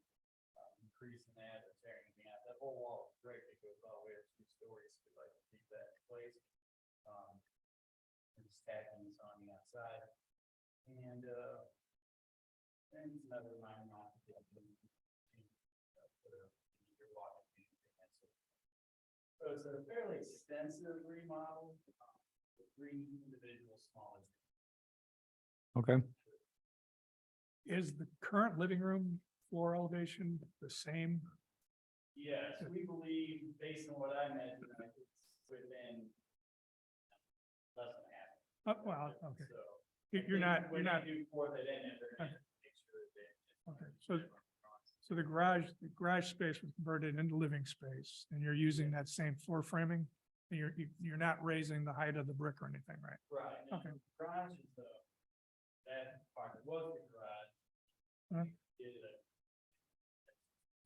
increasing that or tearing anything out. That whole wall is great. It goes all the way up 2 stories. We like to keep that in place. And just tacking this on the outside. And it's another minor modification. So it's a fairly extensive remodel with 3 individual small. Okay. Is the current living room floor elevation the same? Yes, we believe, based on what I measured, it's within less than half. Well, okay. So You're not, when they do pour that in, they're gonna make sure that. okay, so the garage space was converted into living space and you're using that same floor framing? And you're not raising the height of the brick or anything, right? Right. now, Okay. the Garage is that part was the garage. Huh? Did a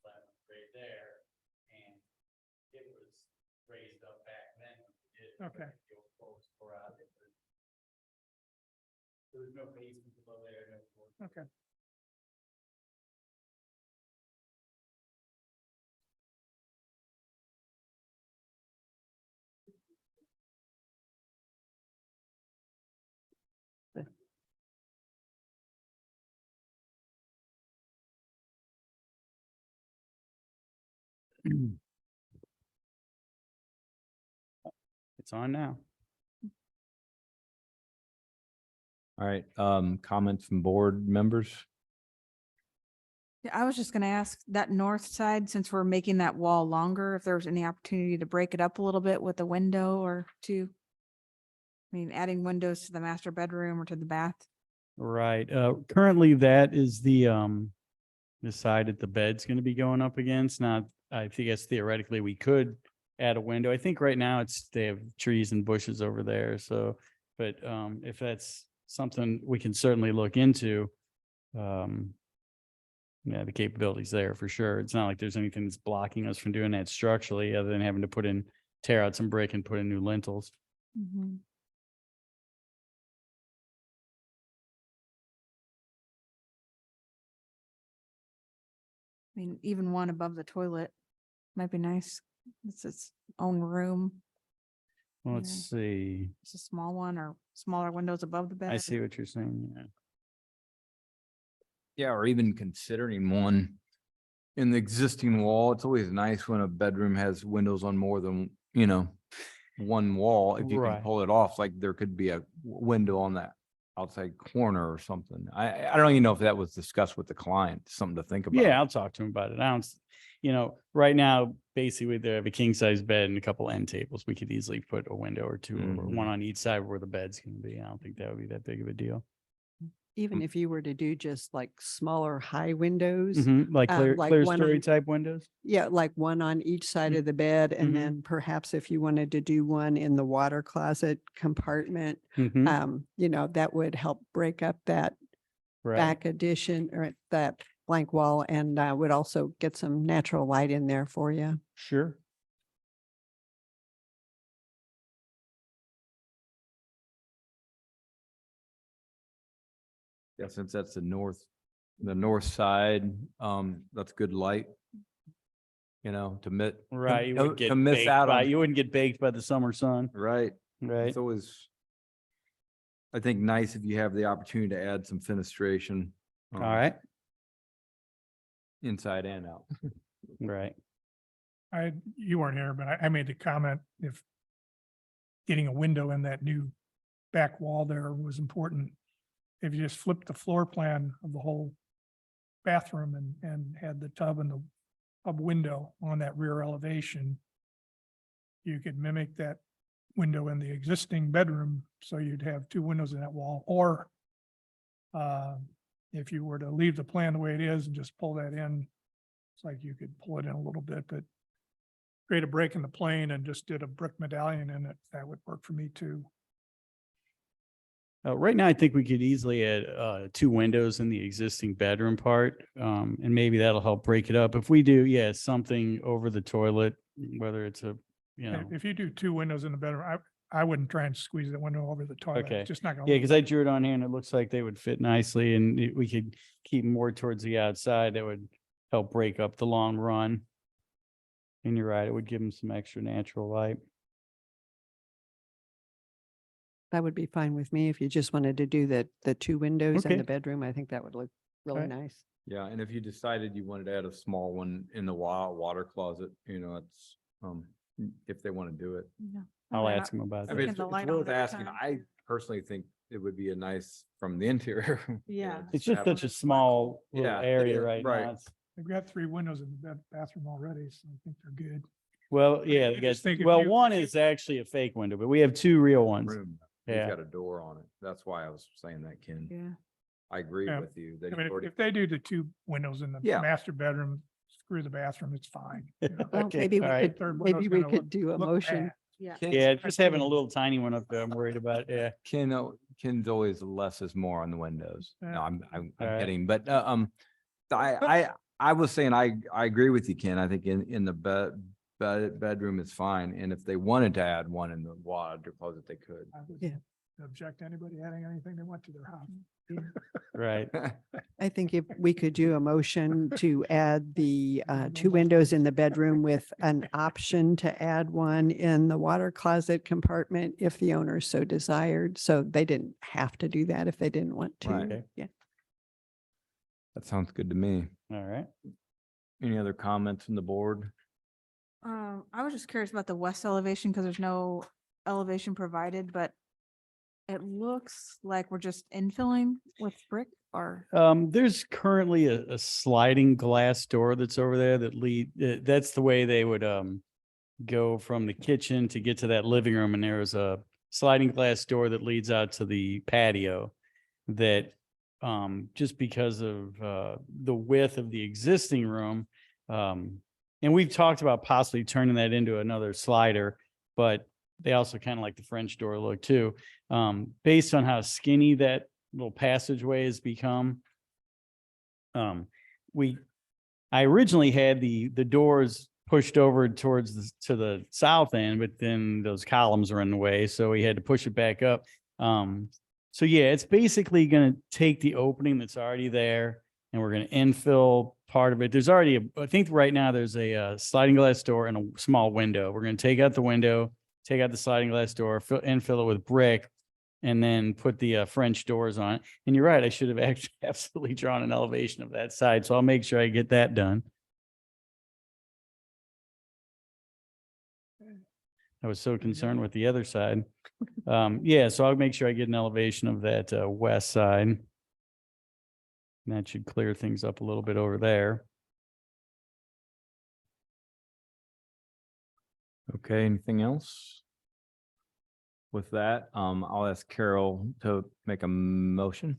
flat right there, and it was raised up back then when we did. it. Okay. The old floors were out there. There was no basement below there, no floor. Okay. It's on now. All right. Comments from board members? Yeah, I was just gonna ask that north side, since we're making that wall longer, if there was any opportunity to break it up a little bit with a window or two. I mean, adding windows to the master bedroom or to the bath. Right. Currently that is the side that the bed's gonna be going up against. Now, I think guess theoretically we could add a window. I think right now they have trees and bushes over there. So, but if that's something we can certainly look into, yeah, the capability's there for sure. It's not like there's anything that's blocking us from doing that structurally, other than having to tear out some brick and put in new lintels. mean, even one above the toilet might be nice. It's its own room. Let's see. It's a small one or smaller windows above the bed. I see what you're saying. Yeah. Yeah, or even considering one in the existing wall. It's always nice when a bedroom has windows on more than, one wall. If you can Right. pull it off, like there could be a window on that outside corner or something. I don't even know if that was discussed with the client, something to think about. Yeah, I'll talk to him about it. I don't, right now, basically they have a king size bed and a couple end tables. We could easily put a window or two, or Mhm. one on each side where the bed's can be. I don't think that would be that big of a deal. Even if you were to do just like smaller high windows, Mhm, like like clear one story on- type windows. yeah, like one on each side of the bed. And Mhm. then perhaps if you wanted to do one in the water closet compartment, Mhm, that would help break up that right. back addition or that blank wall and would also get some natural light in there for you. Sure. Yeah, since that's the north side, that's good light. To miss. Right. You to- wouldn't to get miss baked out by, on. you wouldn't get baked by the summer sun. Right. Right. It's always, I think, nice if you have the opportunity to add some fenestration. All right. Inside and out. Right. You weren't here, but I made the comment if getting a window in that new back wall there was important. If you just flipped the floor plan of the whole bathroom and had the tub and the tub window on that rear elevation, you could mimic that window in the existing bedroom. So you'd have two windows in that wall, or if you were to leave the plan the way it is and just pull that in, it's like you could pull it in a little bit, but create a break in the plane and just did a brick medallion in it, that would work for me too. Right now, I think we could easily add two windows in the existing bedroom part, and maybe that'll help break it up. If we do, yeah, something over the toilet, whether it's a, If you do two windows in the bedroom, I wouldn't try and squeeze the window over the toilet. Okay. It's just not gonna. yeah, look because I drew it on here and it looks like they would fit nicely, and we could keep more towards the outside. That would help break up the long run. And you're right, it would give them some extra natural light. That would be fine with me. If you just wanted to do the two windows in Okay. the bedroom, I think that would look really Alright. nice. Yeah, and if you decided you wanted to add a small one in the water closet, it's, if they want to do it. Yeah. I'll We're ask not- them about I that. mean, Sticking the it's light on worth every asking. time. I personally think it would be a nice from the interior. Yeah. It's just such a small little Yeah, it area is, right right. now. It's- They've got three windows in the bathroom already, so I think they're good. Well, yeah, I they just think if well, you- one is actually a fake window, but we have two real ones. Room. He's Yeah. got a door on it. That's why I was saying that, Ken. Yeah. I agree Yeah. with you. I That mean, you already- if they do the two windows in the Yeah. master bedroom, screw the bathroom, it's fine. you know. Well, Okay, maybe we all right. could, Third window's maybe we gonna could do a Look motion. bad. Yeah. Ken- Yeah, just having a little tiny one up there, I'm worried about. Yeah. Ken's always less is more on the windows. No, Yeah. I'm All right. kidding, but, I was saying, I agree with you, Ken. I think in the bedroom is fine. And if they wanted to add one in the water closet, they could. I would Yeah. object to anybody adding anything they want to their house. Right. I think if we could do a motion to add the two windows in the bedroom with an option to add one in the water closet compartment if the owner so desired. So they didn't have to do that if they didn't want Right. to. Yeah. That sounds good to me. All right. Any other comments from the board? I was just curious about the west elevation because there's no elevation provided, but it looks like we're just infilling with brick or, There's currently a sliding glass door that's over there that that's the way they would go from the kitchen to get to that living room. And there is a sliding glass door that leads out to the patio that just because of the width of the existing room. And we've talked about possibly turning that into another slider, but they also kind of like the French door look too. Based on how skinny that little passageway has become. I originally had the doors pushed over towards to the south end, but then those columns are in the way, so we had to push it back up. So yeah, it's basically going to take the opening that's already there, and we're going to infill part of it. There's already, I think right now there's a sliding glass door and a small window. We're going to take out the window, take out the sliding glass door, fill it with brick, and then put the French doors on it. And you're right, I should have actually absolutely drawn an elevation of that side. So I'll make sure I get that done. I was so concerned with the other side. Yeah, so I'll make sure I get an elevation of that west side. And that should clear things up a little bit over there. Okay, anything else? With that, I'll ask Carol to make a motion.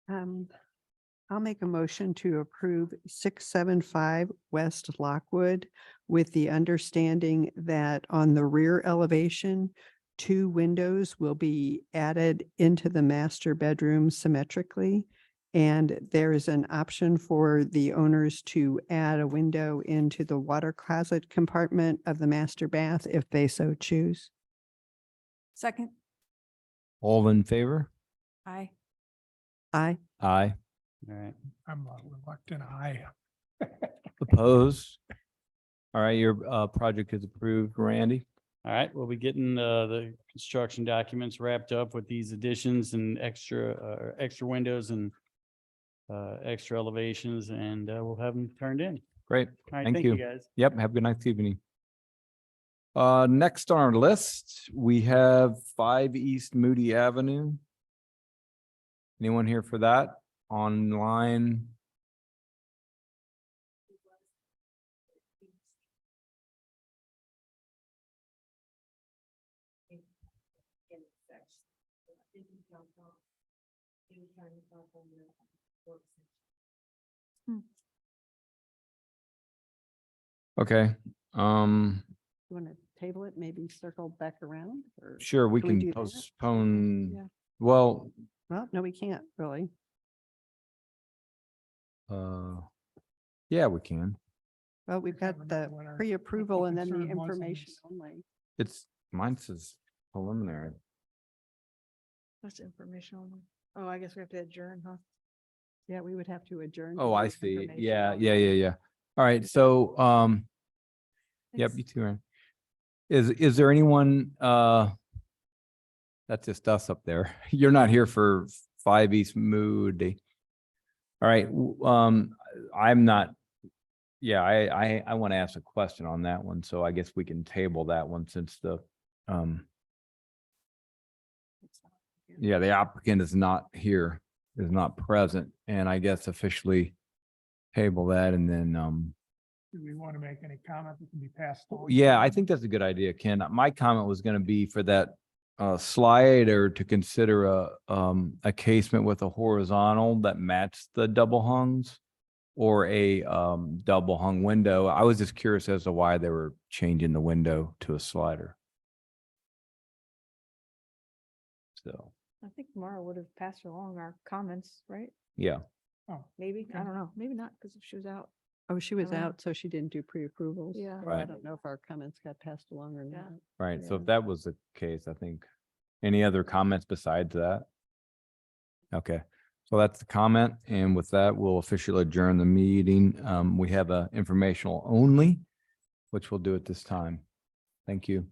I'll make a motion to approve 675 West Lockwood with the understanding that on the rear elevation, 2 windows will be added into the master bedroom symmetrically. And there is an option for the owners to add a window into the water closet compartment of the master bath if they so choose. Second, All in favor? aye. Aye. Aye. All right. I'm a reluctant aye. Opposed? All right, your project is approved, Randy. All right, we'll be getting the construction documents wrapped up with these additions and extra windows and extra elevations, and we'll have them turned in. Great. All right, Thank thank you, you. guys. Yep, have a good night's evening. Next on our list, we have 5 East Moody Avenue. Anyone here for that? Online? Okay, You want to table it, maybe circle back around or? sure, we Can we can do that? postpone. Yeah. Well, Well, no, we can't really. yeah, we can. Well, we've never got know the what our- pre-approval what and then the concern was on information this. only. It's, mine says preliminary. That's informational. Oh, I guess we have to adjourn, huh? Yeah, we would have to adjourn. Oh, to I do see. information Yeah, only. yeah. All right, so, yep, Thanks. you too, Ryan. Is there anyone, that's just us up there. You're not here for 5 East Moody. All right, I'm not, yeah, I want to ask a question on that one, so I guess we can table that one since the, yeah, the applicant is not here, is not present, and I guess officially table that and then, Do we want to make any comment that can be passed on? yeah, I think that's a good idea, Ken. My comment was gonna be for that slider to consider a casement with a horizontal that matched the double hungs or a double hung window. I was just curious as to why they were changing the window to a slider. So, I think Mara would have passed along our comments, right? yeah, Oh, Maybe, I Okay. don't know, maybe not, because if she was out. Oh, she was I don't know. out, so she didn't do pre-approvals. Yeah. so I Right. don't know if our comments got passed along or Yeah. not. right. So Yeah. if that was the case, I think, any other comments besides that? Okay, so that's the comment. And with that, we'll officially adjourn the meeting. We have a informational only, which we'll do at this time. Thank you.